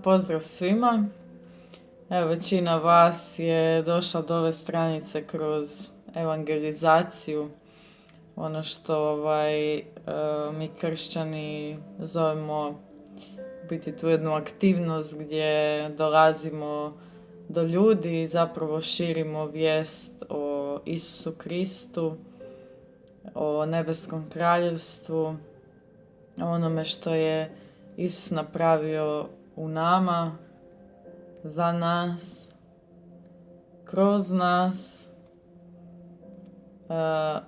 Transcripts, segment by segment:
Pozdrav svima. Evo, većina vas je došla do ove stranice kroz evangelizaciju, ono što mi kršćani zovemo biti tu jednu aktivnost gdje dolazimo do ljudi i zapravo širimo vijest o Isusu Kristu, o nebeskom kraljevstvu, o onome što je Isus napravio u nama, za nas, kroz nas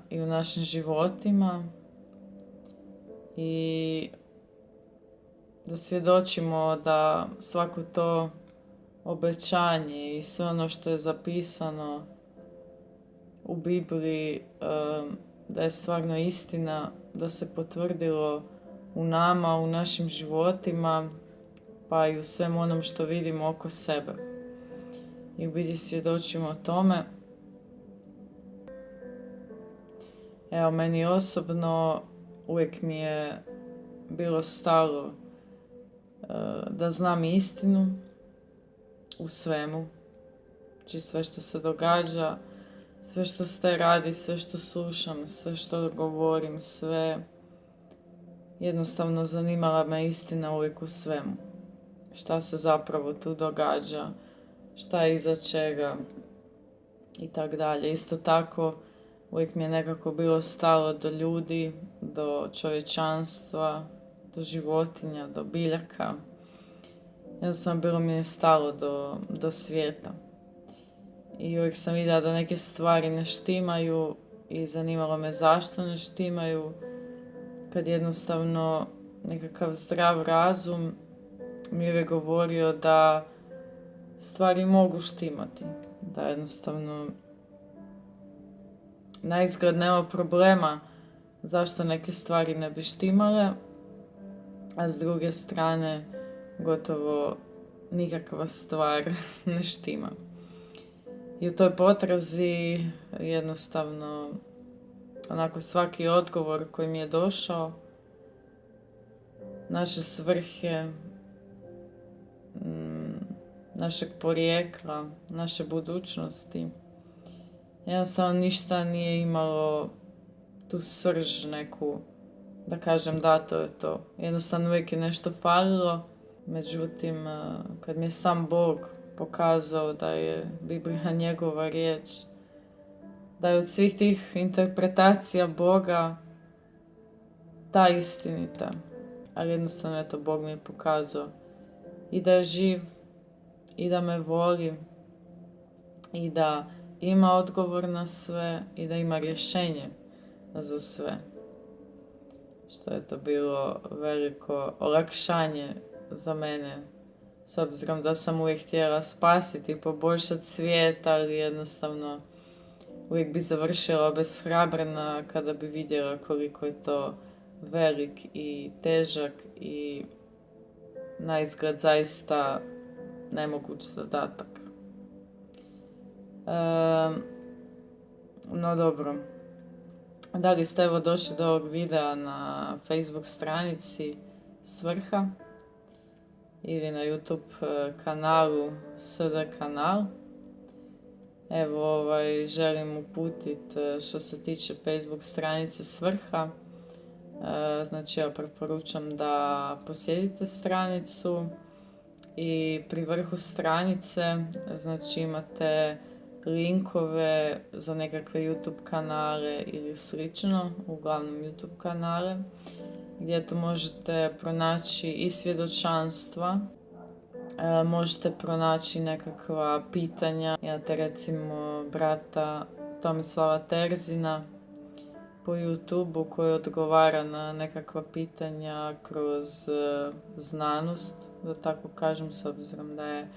i u našim životima, i da svjedočimo da svako to obećanje i sve ono što je zapisano u Bibliji, da je stvarno istina, da se potvrdilo u nama, u našim životima, pa i u svem onom što vidimo oko sebe. I u biti svjedočimo o tome. Evo, meni osobno uvijek mi je bilo stalo da znam istinu u svemu. Znači sve što se događa, sve što se radi, sve što slušam, sve što govorim, sve. Jednostavno zanimala me istina uvijek u svemu. Šta se zapravo tu događa, šta je iza čega i tak dalje. Isto tako uvijek mi je nekako bilo stalo do ljudi, do čovječanstva, do životinja, do biljaka. Jednostavno bilo mi je stalo do svijeta. I uvijek sam vidjela da neke stvari ne štimaju i zanimalo me zašto ne štimaju, kad jednostavno nekakav zdrav razum mi je govorio da stvari mogu štimati, da jednostavno naizgled nema problema zašto neke stvari ne bi štimale, a s druge strane gotovo nikakva stvar ne štima. I u toj potrazi jednostavno onako svaki odgovor koji mi je došao, naše svrhe, našeg porijekla, naše budućnosti, jednostavno ništa nije imalo tu srž neku, da kažem da to je to. Jednostavno uvijek je nešto falilo, međutim kad mi je sam Bog pokazao da je Biblija njegova riječ, da je od svih tih interpretacija Boga ta istinita, ali jednostavno eto Bog mi je pokazao i da je živ, i da me voli, i da ima odgovor na sve, i da ima rješenje za sve. Što je to bilo veliko olakšanje za mene, s obzirom da sam uvijek htjela spasiti i poboljšati svijet, ali jednostavno uvijek bi završila obeshrabrena kada bi vidjela koliko je to velik i težak i naizgled zaista nemoguć zadatak. No dobro, da li ste evo došli do ovog videa na Facebook stranici Svrha ili na YouTube kanalu SD kanal. Evo, želim uputiti što se tiče Facebook stranice Svrha. Znači, ja preporučam da posjetite stranicu i pri vrhu stranice, znači, imate linkove za nekakve YouTube kanale ili slično, uglavnom YouTube kanale, gdje tu možete pronaći i svjedočanstva, možete pronaći nekakva pitanja. Imate recimo brata Tomislava Terzina po YouTube-u koji odgovara na nekakva pitanja kroz znanost, da tako kažem, s obzirom da je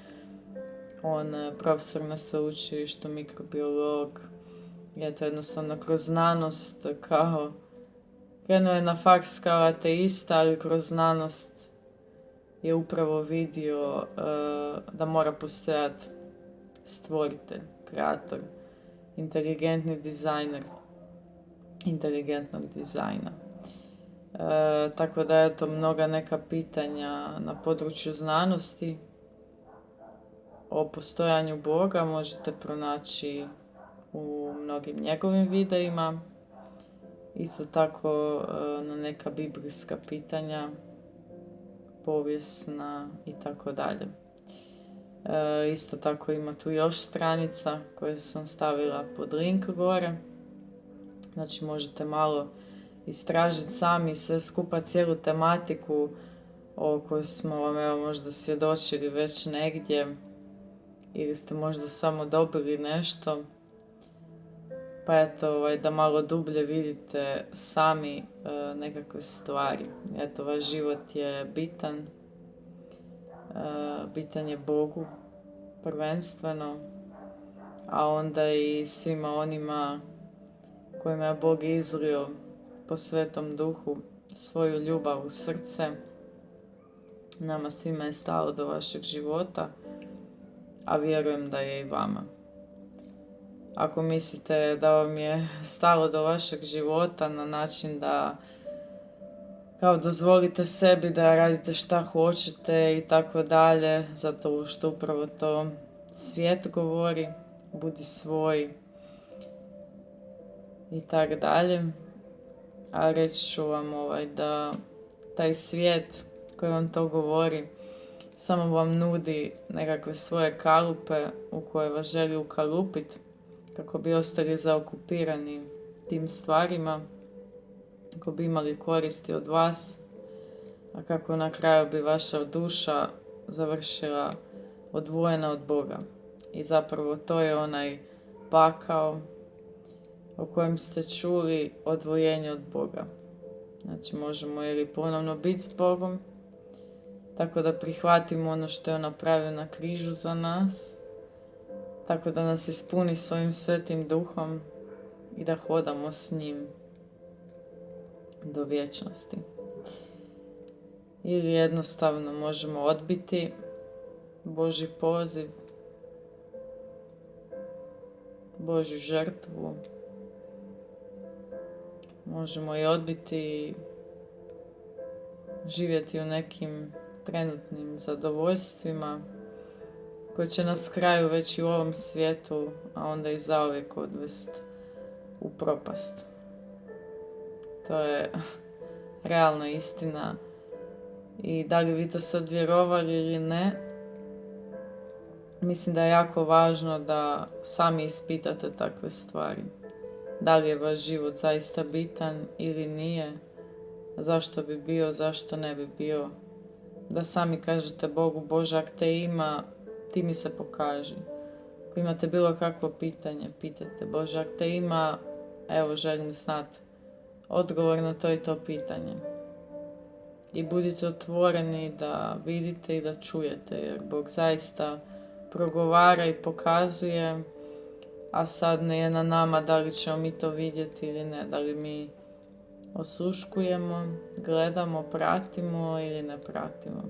on profesor na sveučilištu, mikrobiolog. Je to jednostavno kroz znanost, kao krenuo je na faks kao ateista, ali kroz znanost je upravo vidio da mora postojati stvoritelj, kreator, inteligentni dizajner inteligentnog dizajna. Tako da je to mnoga neka pitanja na području znanosti o postojanju Boga možete pronaći u mnogim njegovim videima. Isto tako na neka biblijska pitanja, povijesna i tako dalje. Isto tako ima tu još stranica koje sam stavila pod link gore. Znači možete malo istražiti sami sve skupa cijelu tematiku o kojoj smo vam evo možda svjedočili već negdje ili ste možda samo dobili nešto. Pa eto, da malo dublje vidite sami nekakve stvari. Eto, vaš život je bitan. Bitan je Bogu prvenstveno, a onda i svima onima kojima je Bog izlio po Svetom Duhu svoju ljubav u srce. Nama svima je stalo do vašeg života, a vjerujem da je i vama. Ako mislite da vam je stalo do vašeg života na način da kao dozvolite sebi da radite šta hoćete i tako dalje, zato što upravo to svijet govori, budi svoj i tako dalje. A reći ću vam da taj svijet koji vam to govori samo vam nudi nekakve svoje kalupe u koje vas želi ukalupiti kako bi ostali zaokupirani tim stvarima, kako bi imali koristi od vas, a kako na kraju bi vaša duša završila odvojena od Boga. I zapravo to je onaj pakao o kojem ste čuli, odvojenje od Boga. Znači možemo ili ponovno biti s Bogom, tako da prihvatimo ono što je on napravio na križu za nas, tako da nas ispuni svojim svetim duhom i da hodamo s njim do vječnosti. Ili jednostavno možemo odbiti Božji poziv, Božju žrtvu. Možemo i odbiti i živjeti u nekim trenutnim zadovoljstvima koji će nas kraju već i u ovom svijetu, a onda i zauvijek odvesti u propast. To je realna istina i da li vi to sad vjerovali ili ne, mislim da je jako važno da sami ispitate takve stvari. Da li je vaš život zaista bitan ili nije, zašto bi bio, zašto ne bi bio. Da sami kažete Bogu, Bože, ako te ima, ti mi se pokaži. Ako imate bilo kakvo pitanje, pitajte, Bože, ako te ima, evo želim znati odgovor na to i to pitanje. I budite otvoreni da vidite i da čujete, jer Bog zaista progovara i pokazuje, a sad ne je na nama da li ćemo mi to vidjeti ili ne, da li mi osluškujemo, gledamo, pratimo ili ne pratimo.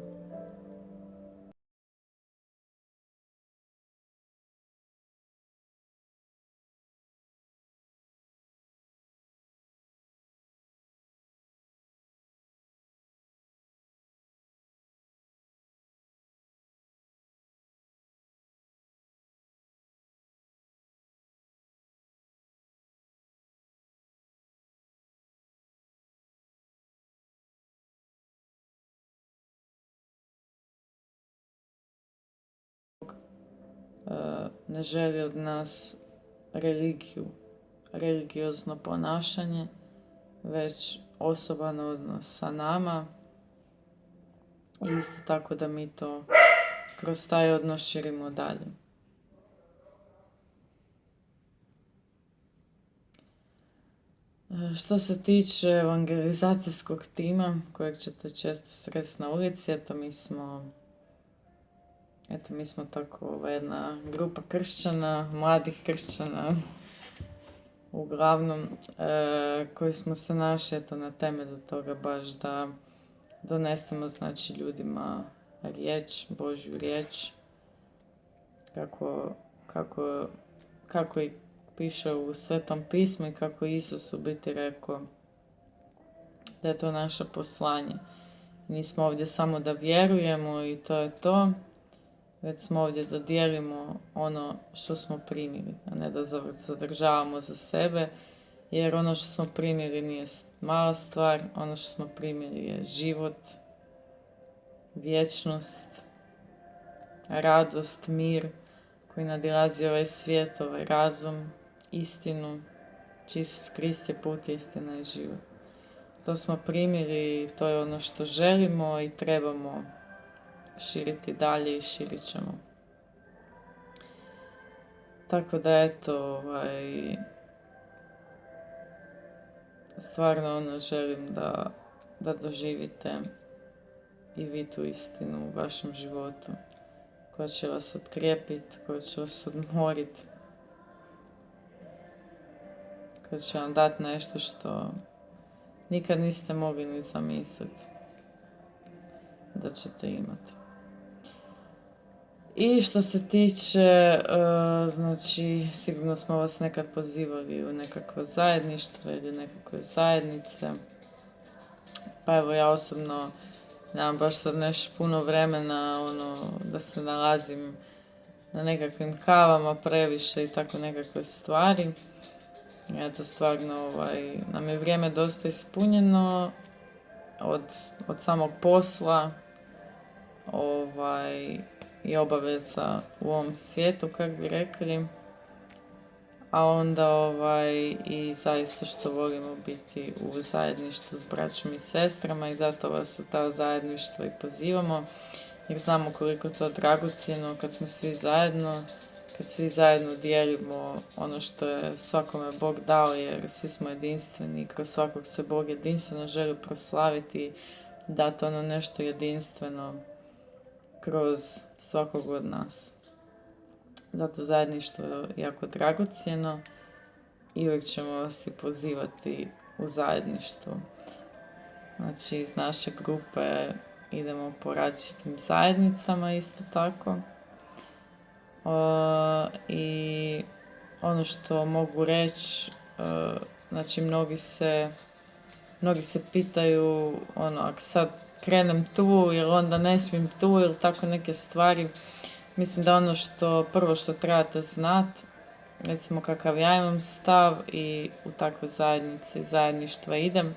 Ne želi od nas religiju, religiozno ponašanje, već osoban odnos sa nama i isto tako da mi to kroz taj odnos širimo dalje. Što se tiče evangelizacijskog tima kojeg ćete često sresti na ulici, mi smo tako jedna grupa kršćana, mladih kršćana, uglavnom, koji smo se našli na temelju toga baš da donesemo znači ljudima riječ, Božju riječ, kako i piše u Svetom pismu i kako Isus u biti rekao da je to naše poslanje. Nismo ovdje samo da vjerujemo i to je to, već smo ovdje da dijelimo ono što smo primili, a ne da zadržavamo za sebe, jer ono što smo primili nije mala stvar, ono što smo primili je život, vječnost, radost, mir koji nadilazi ovaj svijet, ovaj razum, istinu. Isus Krist je put, istina i život. To smo primili i to je ono što želimo i trebamo širiti dalje i širit ćemo. Tako da eto, stvarno želim da doživite i vi tu istinu u vašem životu, koja će vas otkrijepiti, koja će vas odmoriti, koja će vam dati nešto što nikad niste mogli ni zamisliti da ćete imati. I što se tiče, znači, sigurno smo vas nekad pozivali u nekakvo zajedništvo ili nekakve zajednice. Pa evo, ja osobno nemam baš sad nešto puno vremena, da se nalazim na nekakvim kavama previše i tako nekakve stvari. Eto, stvarno, nam je vrijeme dosta ispunjeno od samog posla, i obaveza u ovom svijetu, kako bi rekli. A onda i zaista što volimo biti u zajedništvu s braćom i sestrama i zato vas u ta zajedništva i pozivamo, jer znamo koliko to dragocjeno kad smo svi zajedno, kad svi zajedno dijelimo ono što je svakome Bog dao, jer svi smo jedinstveni i kroz svakog se Bog jedinstveno želi proslaviti, dati ono nešto jedinstveno kroz svakog od nas. Zato zajedništvo je jako dragocjeno i uvijek ćemo vas i pozivati u zajedništvo. Znači, iz naše grupe idemo po različitim zajednicama isto tako. I ono što mogu reći, znači mnogi se pitaju, ako sad krenem tu, jer onda ne smijem tu, ili tako neke stvari. Mislim da ono prvo što trebate znati, recimo kakav ja imam stav i u takve zajednice i zajedništva idem,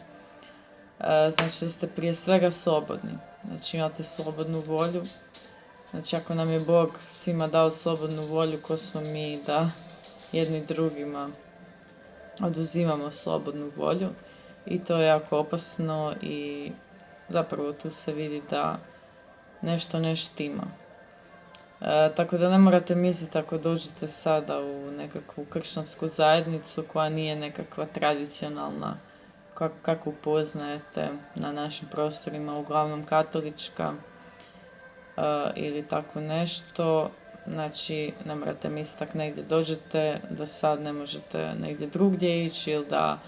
znači da ste prije svega slobodni. Znači imate slobodnu volju. Znači ako nam je Bog svima dao slobodnu volju, ko smo mi da jedni drugima oduzimamo slobodnu volju. I to je jako opasno i zapravo tu se vidi da nešto ne štima. Tako da ne morate misliti ako dođete sada u nekakvu kršćansku zajednicu koja nije nekakva tradicionalna, kako poznajete na našim prostorima, uglavnom katolička ili tako nešto. Znači, ne morate misliti ako negdje dođete da sad ne možete negdje drugdje ići ili da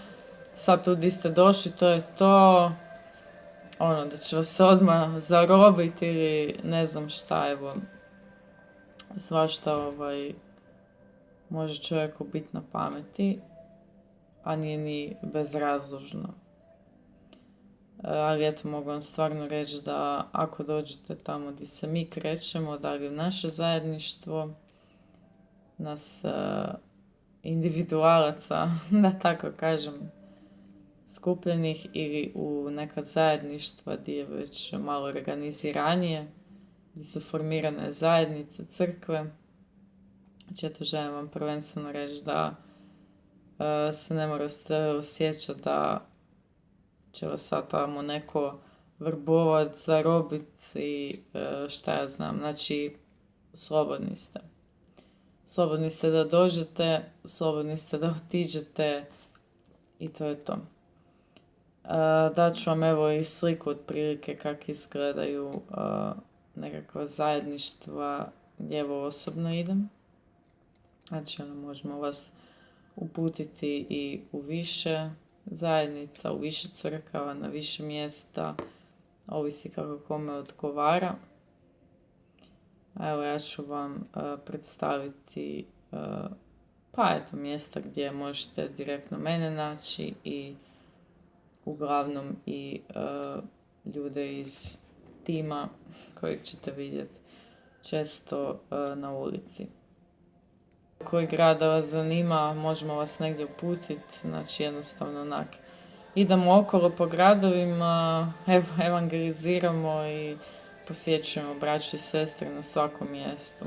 sad tu gdje ste došli, to je to, da će vas odmah zarobiti ili ne znam šta, evo, svašta može čovjeku biti na pameti, a nije ni bezrazložno. Ali eto, mogu vam stvarno reći da ako dođete tamo gdje se mi krećemo, da li u naše zajedništvo, nas individualaca, da tako kažem, skupljenih ili u neka zajedništva gdje je već malo organiziranije, gdje su formirane zajednice, crkve. Znači, eto, želim vam prvenstveno reći da se ne morate osjećati da će vas sad tamo neko vrbovat, zarobit i šta ja znam. Znači, slobodni ste. Slobodni ste da dođete, slobodni ste da otiđete i to je to. Daću vam evo i sliku otprilike kako izgledaju nekakva zajedništva gdje evo osobno idem. Znači, možemo vas uputiti i u više zajednica, u više crkava, na više mjesta, ovisi kako kome odgovara. Evo, ja ću vam predstaviti mjesta gdje možete direktno mene naći i uglavnom i ljude iz tima kojeg ćete vidjeti često na ulici. Koji grad da vas zanima, možemo vas negdje uputiti, znači jednostavno onak. Idemo okolo po gradovima, evangeliziramo i posjećujemo braću i sestre na svakom mjestu.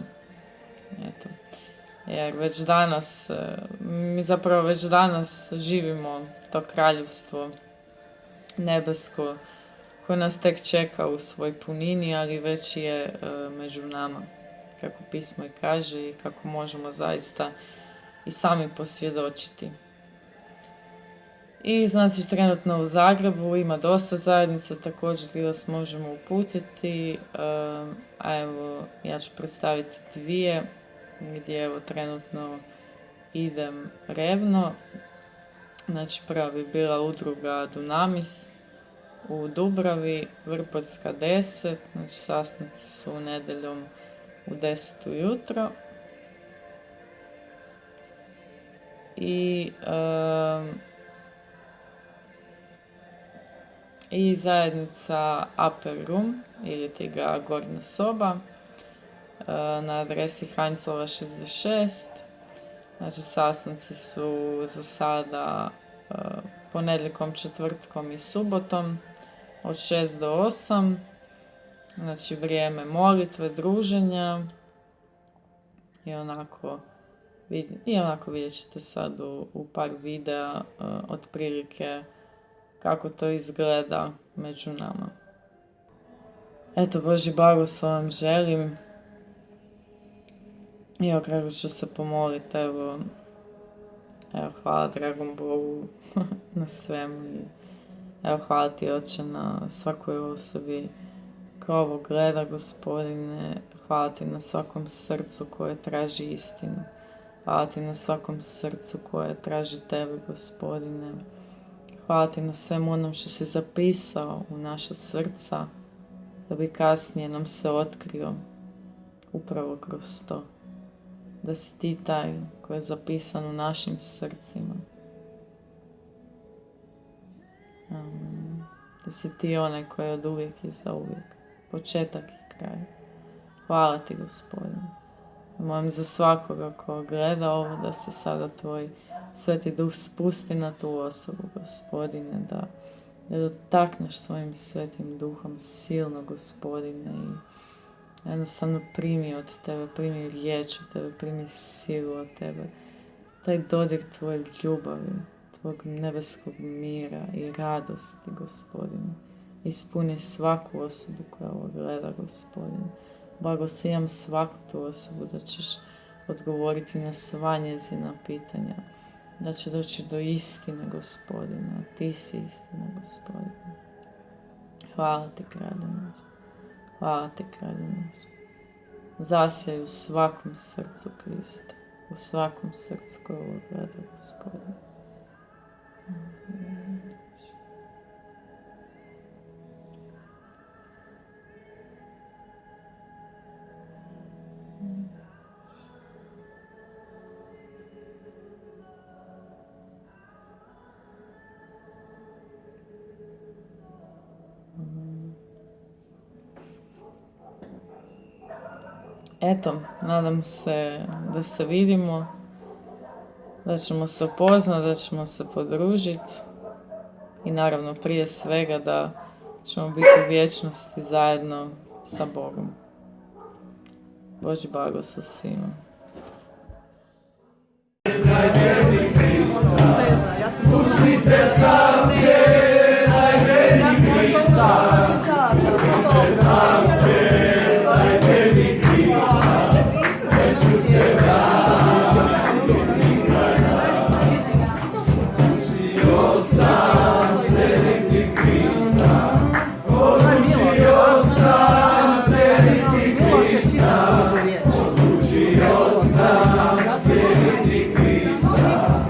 Eto. Jer mi zapravo već danas živimo to kraljevstvo nebesko koje nas tek čeka u svoj punini, ali već je među nama, kako pismo i kaže i kako možemo zaista i sami posvjedočiti. I znači trenutno u Zagrebu ima dosta zajednica, također gdje vas možemo uputiti, a evo ja ću predstaviti dvije gdje evo trenutno idem revno. Znači prva bi bila udruga Dunamis u Dubravi, Vrpolska 10, znači sastanci su nedjeljom u 10 ujutro. I zajednica Upper Room ili ti ga Gornja soba na adresi Heinzelova 66. Znači sastanci su za sada ponedjeljkom, četvrtkom i subotom od 6 do 8. Znači vrijeme molitve, druženja i onako vidjet ćete sad u par videa otprilike kako to izgleda među nama. Eto, Božji blagoslov vam želim. I evo kako ću se pomoliti, evo hvala dragom Bogu na svemu i evo hvala ti Oče na svakoj osobi koja ovo gleda, Gospodine, hvala ti na svakom srcu koje traži istinu, hvala ti na svakom srcu koje traži tebe, Gospodine, hvala ti na svemu onom što si zapisao u naša srca, da bi kasnije nam se otkrio upravo kroz to. Da si ti taj koji je zapisan u našim srcima. Amen. Da si ti onaj koji je od uvijek i za uvijek. Početak i kraj. Hvala ti, Gospodine. Molim za svakoga ko gleda ovo da se sada tvoj Sveti Duh spusti na tu osobu, Gospodine, da dotakneš svojim Svetim Duhom silno, Gospodine, i jednostavno primi od tebe, primi riječ od tebe, primi silu od tebe, taj dodir tvoje ljubavi, tvojeg nebeskog mira i radosti, Gospodine. Ispuni svaku osobu koja ovo gleda, Gospodine. Blagosiljam svaku tu osobu da ćeš odgovoriti na sva njezina pitanja, da će doći do istine, Gospodine, a ti si istina, Gospodine. Hvala ti, Kralju naš. Hvala ti, Kralju naš. Zasjaj u svakom srcu Krista, u svakom srcu koje ovo gleda, Gospodine. Eto, nadam se da se vidimo, da ćemo se upoznati, da ćemo se podružiti i naravno prije svega da ćemo biti u vječnosti zajedno sa Bogom. Božji blagoslov svima. Odlučio sam slijediti Krista.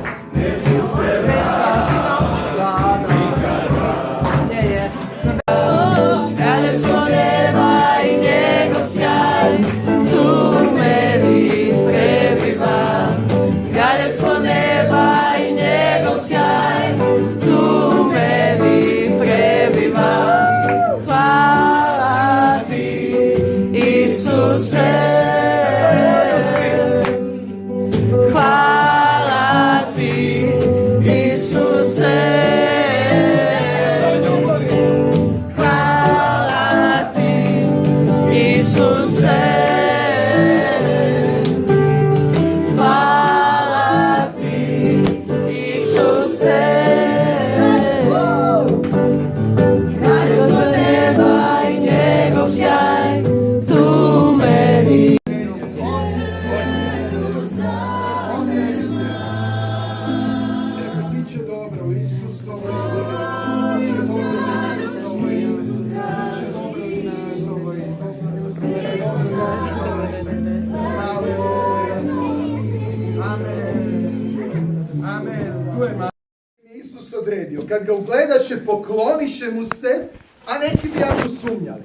kad ga ugledaše, pokloniše mu se, a neki bi jako sumnjali.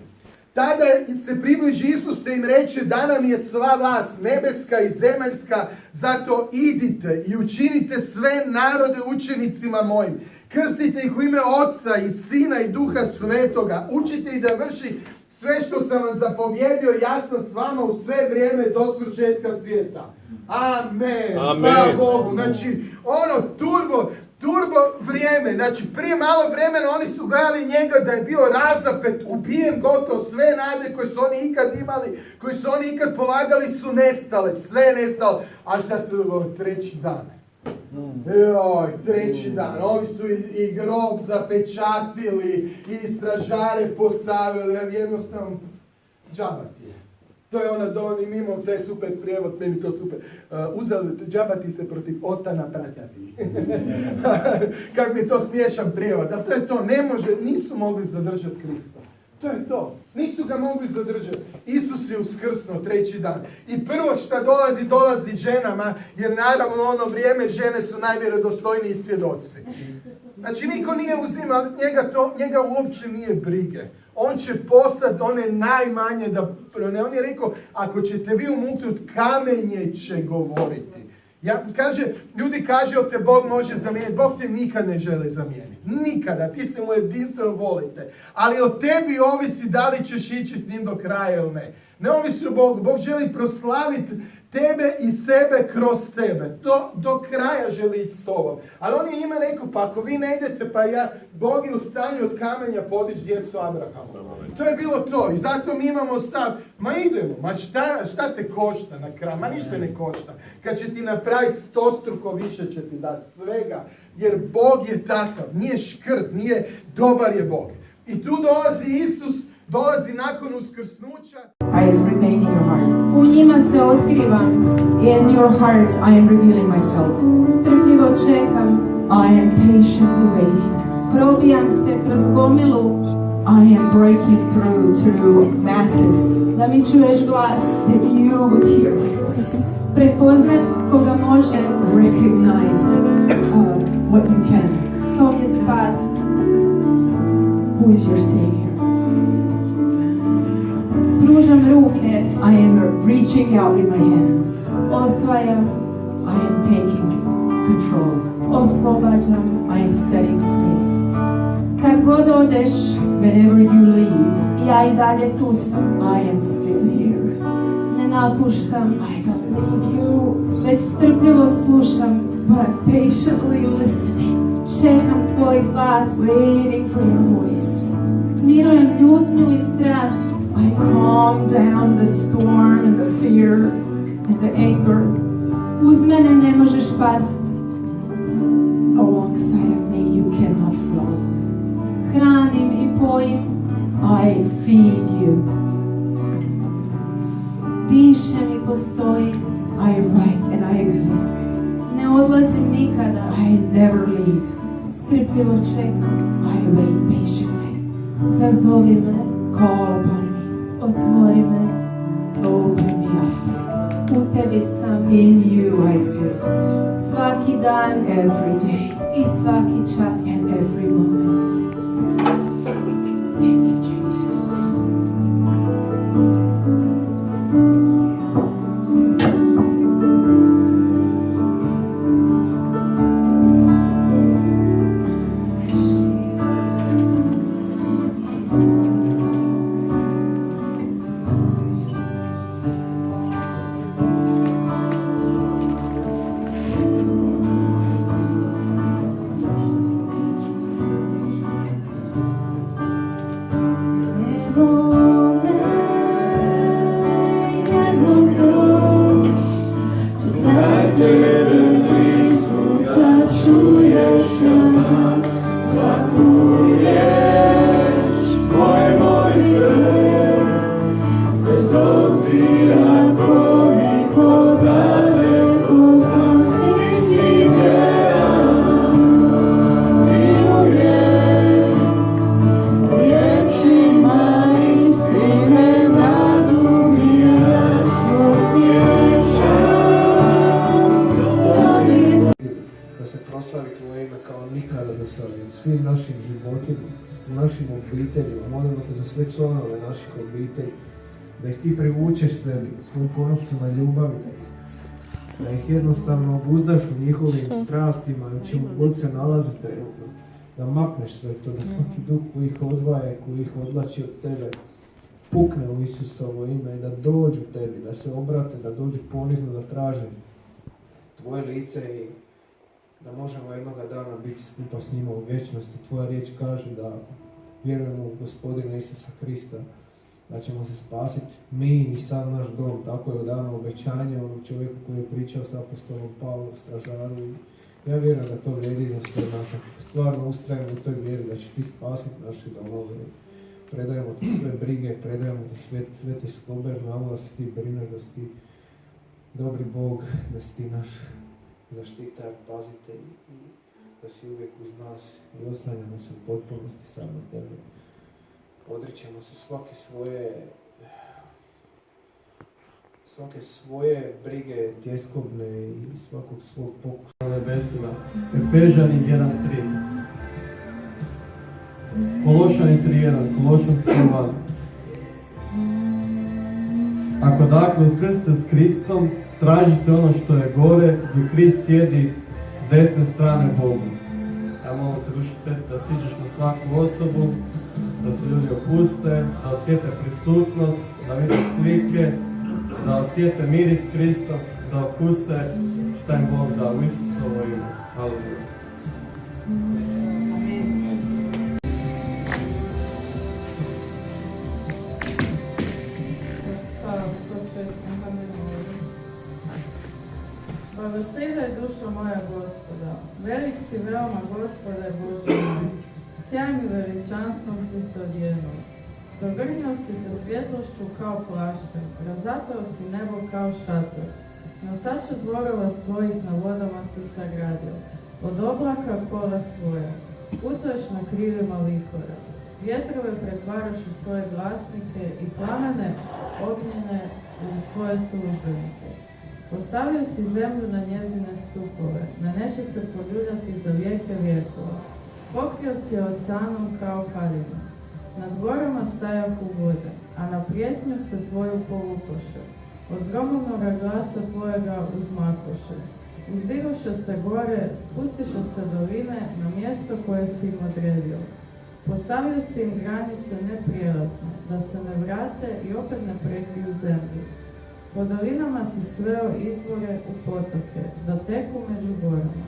Tada se približi Isus te im reče, da nam je sva vlast, nebeska i zemaljska, zato idite i učinite sve narode učenicima mojim. Krstite ih u ime Oca i Sina i Duha Svetoga. Učite ih da vrši sve što sam vam zapovjedio, ja sam s vama u sve vrijeme do svršetka svijeta. Amen. Slava Bogu. Znači, ono turbo vrijeme. Znači, prije malo vremena oni su gledali njega da je bio razapet, ubijen, gotovo. Sve nade koje su oni ikad imali, koje su oni ikad polagali su nestale. Sve je nestalo. A šta se dogodilo? Treći dan. Treći dan. Ovi su i grob zapečatili, i stražare postavili, jer jednostavno džaba ti je. To je ona, mi imamo taj super prijevod, meni to super. Uzeli džabati se protiv ostana pratjati. Kako je to smiješan prijevod. Da, to je to, nisu mogli zadržati Krista. To je to. Nisu ga mogli zadržati. Isus je uskrsnuo treći dan. I prvo što dolazi ženama, jer naravno u ono vrijeme žene su najvjerodostojniji svjedoci. Znači niko nije uzimao, njega uopće nije brige. On će poslati one najmanje da... On je rekao, ako ćete vi umuknut, kamenje će govoriti. Ljudi kažu te Bog može zamijeniti. Bog te nikad ne želi zamijeniti. Nikada. Ti se mu jedinstveno volite. Ali o tebi ovisi da li ćeš ići s njim do kraja ili ne. Ne ovisi o Bogu. Bog želi proslaviti tebe i sebe kroz tebe. Do kraja želi ići s tobom. Ali on je njima rekao, pa ako vi ne idete, pa Bog je u stanju od kamenja podići djecu Abrahamu. To je bilo to. I zato mi imamo stav, ma idemo, ma šta te košta na kraju? Ma ništa ne košta. Kad će ti napraviti 100 više će ti dati svega. Jer Bog je takav. Nije škrt, nije dobar je Bog. I tu dolazi Isus, dolazi nakon uskrsnuća. I remain in your heart. U njima se otkrivam. In your hearts I am revealing myself. Strpljivo čekam. I am patiently waiting. Probijam se kroz gomilu. I am breaking through to masses. Da mi čuješ glas. That you would hear my voice. Prepoznat koga može. Recognize what you can. To je spas. Who is your Savior? Pružam ruke. I am reaching out with my hands. Osvajam. I am taking control. Oslobađam. I am setting free. Kad god odeš, whenever you leave, ja i dalje tu sam. I am still here. Ne napuštam. I don't leave you, već strpljivo slušam. but I'm patiently listening, Čekam tvoj glas. waiting for your voice. Smirujem ljutnju i strast. I calm down the storm and the fear and the anger. Uz mene ne možeš past. Alongside of me you cannot flow. Hranim i pojim. I feed you. Dišem i postojim. I write and I exist. Ne odlazim nikada. I never leave. Strpljivo čekam. I wait patiently. Zazovi me. Call upon me. Otvori me. Open me up. U tebi sam. In you I exist. Svaki dan Every day i svaki čas. and every moment. Thank you, Jesus. članove naših obitelji, da ih ti privučeš sebi, svojim konopcima ljubavi, da ih jednostavno obuzdaš u njihovim strastima, u čemu god se nalazi trenutno, da makneš sve to, da svaki duh koji ih odvaja, koji ih odlači od tebe, pukne u Isusovo ime i da dođu tebi, da se obrate, da dođu ponizno, da traže tvoje lice i da možemo jednoga dana biti skupa s njima u vječnosti. Tvoja riječ kaže da vjerujemo u Gospodina Isusa Krista, da ćemo se spasiti mi i sav naš dom. Tako je dano obećanje onom čovjeku koji je pričao s apostolom Pavlom, stražaru. Ja vjerujem da to vrijedi za sve nas. Stvarno ustrajemo u toj vjeri da će ti spasiti naše domove. Predajemo ti sve brige, predajemo ti sve ti skobe, znamo da se ti brineš, da si ti dobri Bog, da si ti naš zaštitar, pazitelj i da si uvijek uz nas i oslanjamo se u potpunosti sad na tebe. Odričemo se svake svoje brige tjeskobne i svakog svog pokušaja. Na nebesima. Efežani 1.3. Kološani 3.1. Kološani 3.2. Ako dakle uskrste s Kristom, tražite ono što je gore, gdje Krist sjedi s desne strane Bogu. Ja molim te, Dušo Sveti, da siđeš na svaku osobu, da se ljudi opuste, da osjete prisutnost, da vide slike, da osjete miris Krista, da okuse šta im Bog da u Isusovo ime. Haleluja. Blagoslijedaj dušo moja Gospoda, velik si veoma Gospode Bože moj, sjajnim veličanstvom si se odjenuo. Zagrnio si se svjetlošću kao plaštem, razapeo si nebo kao šator. Nosače dvorova svojih na vodama si sagradio, od oblaka kola svoja, putuješ na krilima vihora. Vjetrove pretvaraš u svoje glasnike i plamene ognjene u svoje službenike. Postavio si zemlju na njezine stupove, neće se poljuljati za vijeke vjekova. Pokrio si je oceanom kao haljinu. Nad gorama stajahu vode, a na prijetnju se tvoju povukoše. Od gromovnoga glasa tvojega uzmakoše. Uzdigoše se gore, spustiše se doline na mjesto koje si im odredio. Postavio si im granice neprijelazne, da se ne vrate i opet ne prekriju zemlju. Po dolinama si sveo izvore u potoke, da teku među gorama,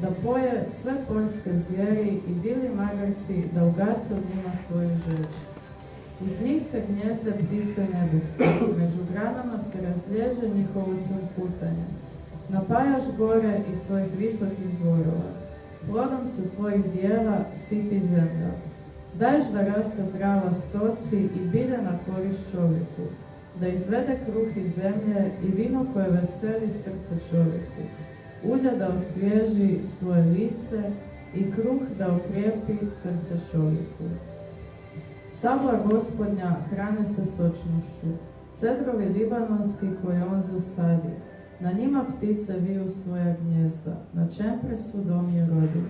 da poje sve poljske zvijeri i divlji magarci, da ugase od njima svoju žeđ. Uz njih se gnjezde ptice nebeske, među granama se razliježe njihovo cvrkutanje. Napajaš gore iz svojih visokih dvorova, plodom se tvojih dijela siti zemlja. Daješ da raste trava stoci i bilje na korist čovjeku, da izvede kruh iz zemlje i vino koje veseli srce čovjeku, ulje da osvježi svoje lice i kruh da okrijepi srce čovjeku. Stabla Gospodnja hrane se sočnošću, cedrovi libanonski koje on zasadi, na njima ptice viju svoja gnjezda, na čempresu dom je rodin.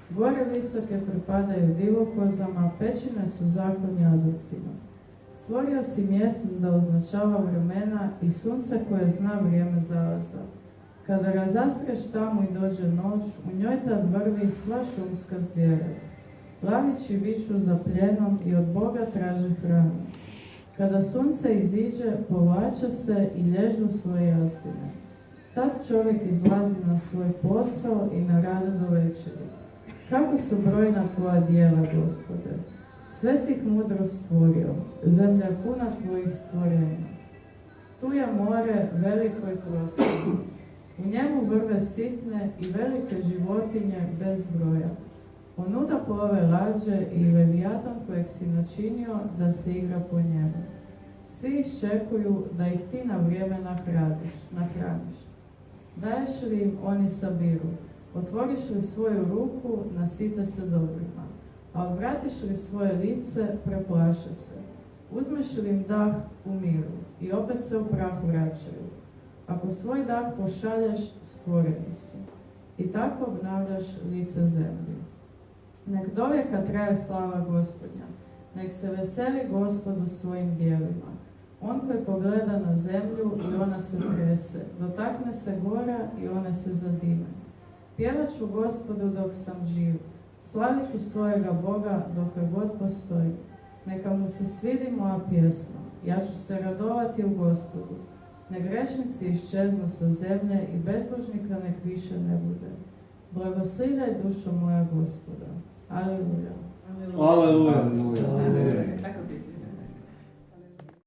Gore visoke pripadaju divokozama, pećine su zakon jazavcima. Stvorio si mjesec da označava vremena i sunce koje zna vrijeme zalaza. Kada razastreš tamo i dođe noć, u njoj tad vrvi sva šumska zvijera. Lavići viču za pljenom i od Boga traže hranu. Kada sunce iziđe, povlače se i lježu svoje jazbine. Tad čovjek izlazi na svoj posao i na rade do večeri. Kako su brojna tvoja djela, Gospode! Sve si ih mudro stvorio, zemlja puna tvojih stvorenja. Tu je more veliko i prostorno. U njemu vrve sitne i velike životinje bez broja. Onuda plove lađe i levijatan kojeg si načinio da se igra po njemu. Svi iščekuju da ih ti na vrijeme nahraniš. Daješ li im, oni sabiru. Otvoriš li svoju ruku, nasite se dobrima. A odvratiš li svoje lice, preplaše se. Uzmeš li im dah, umiru i opet se u prah vraćaju. Ako svoj dah pošalješ, stvoreni su. I tako obnavljaš lice zemlji. Nek dovijeka traje slava Gospodnja. Nek se veseli Gospodu svojim dijelima. On koji pogleda na zemlju i ona se trese, dotakne se gora i one se zadime. Pjevat ću Gospodu dok sam živ, slavit ću svojega Boga dok god postoji. Neka mu se svidi moja pjesma, ja ću se radovati u Gospodu. Nek grešnici iščeznu sa zemlje i bezbožnika nek više ne bude. Blagoslivaj dušo moja Gospoda. Aleluja. Aleluja. Aleluja.